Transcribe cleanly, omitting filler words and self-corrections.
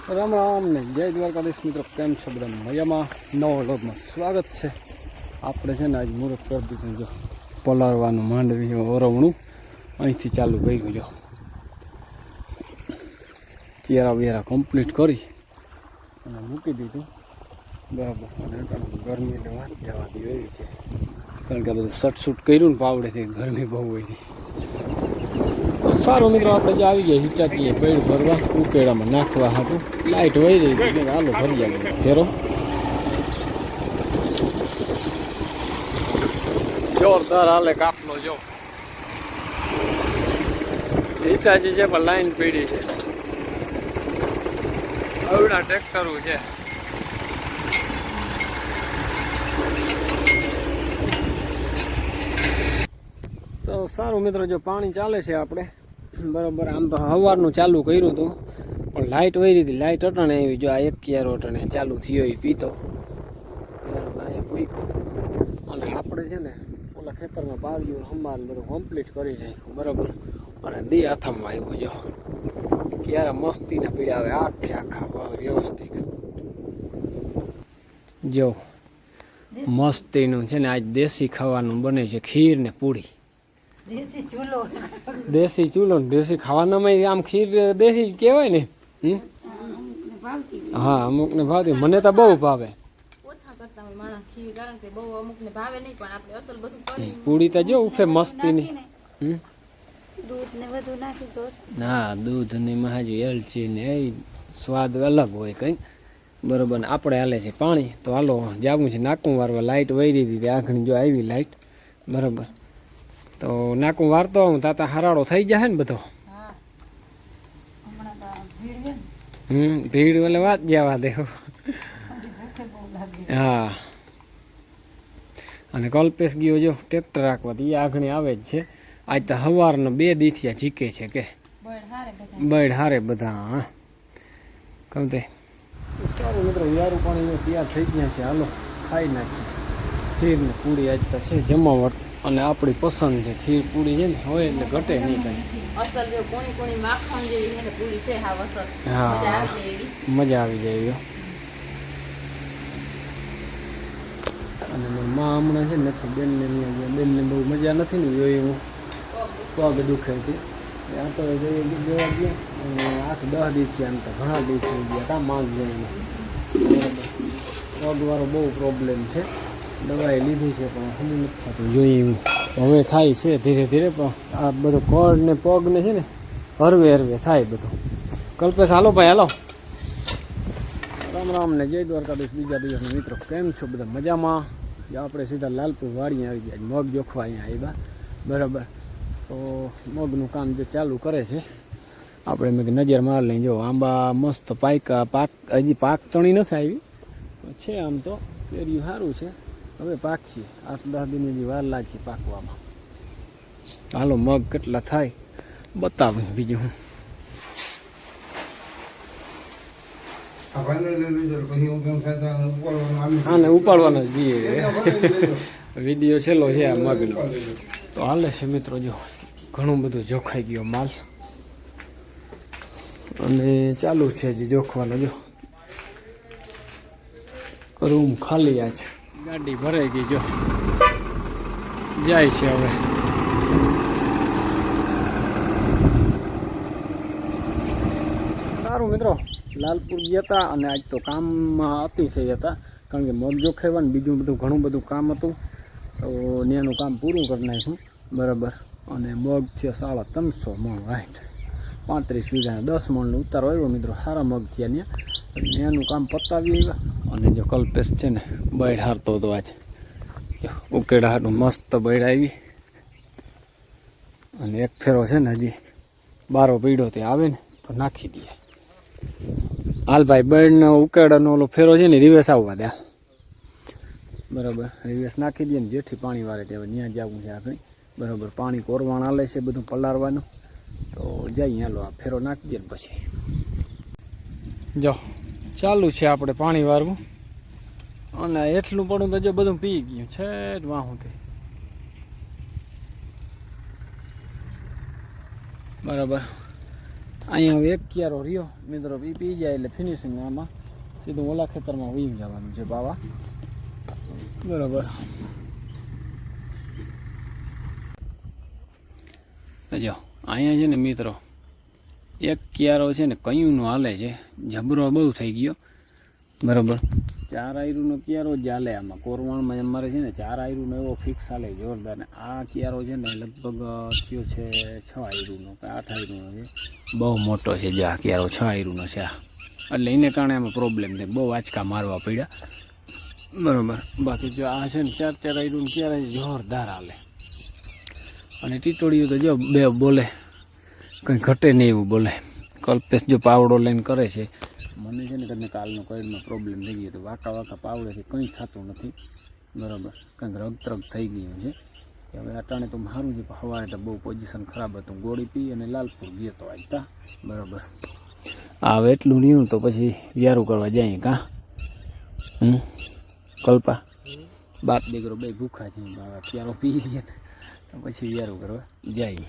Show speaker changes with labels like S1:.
S1: રામ રામ ને જય દ્વારકાધીશ મિત્રો, કેમ છો બધા? મજામાં. નવો વ્લોગમાં સ્વાગત છે. આપણે છે ને આજ મુહૂર્ત કરી દીધું, જો પલાળવાનું માંડવી ઓરવણું અહીંથી ચાલુ કર્યું. જો કેરા બેરા કમ્પ્લીટ કરી અને મૂકી દીધું બરાબર. અને ગરમી એટલે વાત જવા દી એવી છે, કારણ કે બધું શૂટ કર્યું ને પાવડેથી ગરમી બહુ હોય. તો સારું મિત્રો, આપણે જે આવી ગયા હિચાકીએ પેડ ભરવા ઉકેડામાં નાખવા હતું. લાઇટ વહી રહી હતી, હાલો ભરી આવી ફેરો. જોરદાર હાલે કાપલો. જો હિચાચી છે પણ લાઈન પીડી છે, અવડા ટ્રેક્ટરો છે. તો સારું મિત્રો, જો પાણી ચાલે છે આપણે બરાબર. આમ તો સવારનું ચાલુ કર્યું હતું પણ લાઇટ વહી હતી. લાઇટ અટાણે આવી. જો આ એક કિયારો અટાણે ચાલુ થયો એ પીતો બરાબર. અહીંયા પૂછ્યું અને આપણે છે ને ઓલા ખેતરમાં પાવ્યું સંભાળ બધું કમ્પ્લીટ કરી નાખ્યું બરાબર. અને દી હાથમાં આવ્યો. જો ક્યારે મસ્તીને પીડા આવે આખે આખા વ્યવસ્થિત. જો મસ્તીનું છે ને આજ દેશી ખાવાનું બને છે, ખીર ને પૂરી. દેશી ચૂલો ને દેશી ખાવાનામાં આમ ખીર દેશી કહેવાય ને. હા, અમુક ને ભાવતી, મને તો બહુ ભાવે. પૂરી તો જો ઉફે મસ્તીની. હા, દૂધ ની મહાજી એલચી ને એ સ્વાદ અલગ હોય કઈ બરોબર. ને આપણે હાલે છે પાણી, તો હાલો જાવું છે નાકું વારવા. લાઇટ વહી દીધી આખણી, જો આવી લાઇટ બરાબર. તો નાકું વારતો હું તાતા હરાડો થઈ જાય ને બધો. ભીડ એટલે વાત જવા દે. હા, અને કલ્પેશ ગયો જો ટ્રેક્ટર રાખવા, એ આઘણી આવે જ છે. આજ તો સવારનો 2 દીથિયા જીકે છે કે બળ હારે બધા. હા કમતે સારું મિત્રો, યારું પાણી તૈયાર થઈ ગયા છે. હાલો ખાઈ નાખીએ ખીર ને પૂરી. આજ તો છે જમાવટ અને આપણી પસંદ છે ખીર પૂરી છે ને, હોય એટલે ઘટે નહીં કઈ. હા, મજા આવી જાય. અને માં હમણાં છે નથી, બેનને બહુ મજા નથી ને, જોઈ હું પગ દુખે હતી. આ તો જોવા ગયા અને 8-10 દિવસથી આમ તો ઘણા દિવસ થઈ ગયા. કાં માંગ જઈને પગવાળો બહુ પ્રોબ્લેમ છે. દવાઈ લીધી છે પણ સમજ નથી થતું. જોઈએ હવે થાય છે ધીરે ધીરે. પણ આ બધું કળ ને પગ ને છે ને હરવે થાય બધું. કલ્પેશ હાલો ભાઈ હાલો. રામ રામ ને જય દ્વારકાધીશ. બીજા દિવસના મિત્રો, કેમ છો બધા? મજામાં. આપણે સીધા લાલપુર વાડી આવી ગયા. મગ જોખવા અહીંયા આવ્યા બરાબર. તો મગનું કામ જે ચાલુ કરે છે આપણે. મેં નજર માર લઈને જો આંબા મસ્ત પાક હજી પાક તણી નથી આવી છે. આમ તો કેરીયું સારું છે, હવે પાકશે. 8-10 દિનની વાર લાગશે પાકવામાં. હાલો મગ કેટલા થાય બતાવું બીજું હું. આને ઉપાડવાનો જ વિડીયો છેલ્લો છે આ મગનો. તો હાલે છે મિત્રો, જો ઘણું બધું જોખાઈ ગયો માલ અને ચાલુ છે હજી જોખવાનો. જો રૂમ ખાલી આ છે, ગાડી ભરાઈ ગઈ. જો જાય છે હવે. સારું મિત્રો, લાલપુર ગયા હતા અને આજ તો કામમાં અતિશય હતા, કારણ કે મગ જોખાવાનું બીજું બધું ઘણું બધું કામ હતું. તો ત્યાંનું કામ પૂરું કરી નાખ્યું બરાબર. અને મગ છે 350 મણ, રાઈટ 35 વીઘા 10 મણનો ઉતારો આવ્યો મિત્રો. સારા મગ થયા ત્યાંનું કામ પતાવી આવ્યા. અને જો કલ્પેશ છે ને બળ હારતો હતો આજ. ઉકેડા હાટું મસ્ત બળ આવી. અને એક ફેરો છે ને હજી બારો પીડો તે આવે ને તો નાખી દઈએ. હાલ ભાઈ, બળનો ઉકેડાનો ઓલો ફેરો છે ને રિવેસ આવવા દે બરાબર. રિવેસ નાખી દઈએ ને જેથી પાણી વારે ત્યાં જવું છે આપણે બરાબર. પાણી કોરવાણ હાલે છે બધું પલાળવાનું. તો જઈએ હાલો આ ફેરો નાખી દઈએ ને પછી જો ચાલુ છે આપણે પાણી વારવું. અને એટલું પડું તો જો બધું પી ગયું છે જ વાહુંથી બરાબર. અહીંયા હવે એક ક્યારો રહ્યો મિત્રો, એ પી જાય એટલે ફિનિશિંગ. આમાં સીધું ઓલા ખેતરમાં વહી જવાનું છે બાવા. બરાબર. જો અહીંયા છે ને મિત્રો એક ક્યારો છે ને કયુંનો હાલે છે, જબરો બહુ થઈ ગયો. બરાબર. 4 આયરુનો ક્યારો જ હાલે આમાં. કોરવાણમાં અમારે છે ને 4 આયરુનો એવો ફિક્સ હાલે જોરદાર. ને આ ક્યારો છે ને લગભગ થયો છે 6 આયરુનો કે 8 આયરુનો છે. બહુ મોટો છે જો આ ક્યારો 6 આયરુનો છે આ. એટલે એને કારણે આમાં પ્રોબ્લેમ થાય, બહુ આંચકા મારવા પડ્યા. બરાબર. બાકી જો આ છે ને 4 આયરુનો ક્યારે જોરદાર હાલે. અને ટીટોળીઓ તો જો બે બોલે, કંઈ ઘટે નહીં એવું બોલે. કલ્પેશ જો પાવડો લઈને કરે છે. મને છે ને કદાચ કાલનો કઈડમાં પ્રોબ્લેમ થઈ ગયો તો વાંકા પાવડેથી કંઈ થતું નથી. બરાબર. કંઈક રગતરગ થઈ ગયું છે. હવે અટાણે તો સારું છે, સવારે તો બહુ પોઝિશન ખરાબ હતું. ગોળી પી અને લાલપુર ગયો તો આજતા. બરાબર. હવે એટલું રહ્યું તો પછી વ્યારું કરવા જાય કાં કલ્પા? બાપ દીકરો બે ભૂખા છે, ક્યારો પી લઈએ ને તો પછી વ્યારું કરવા જાય.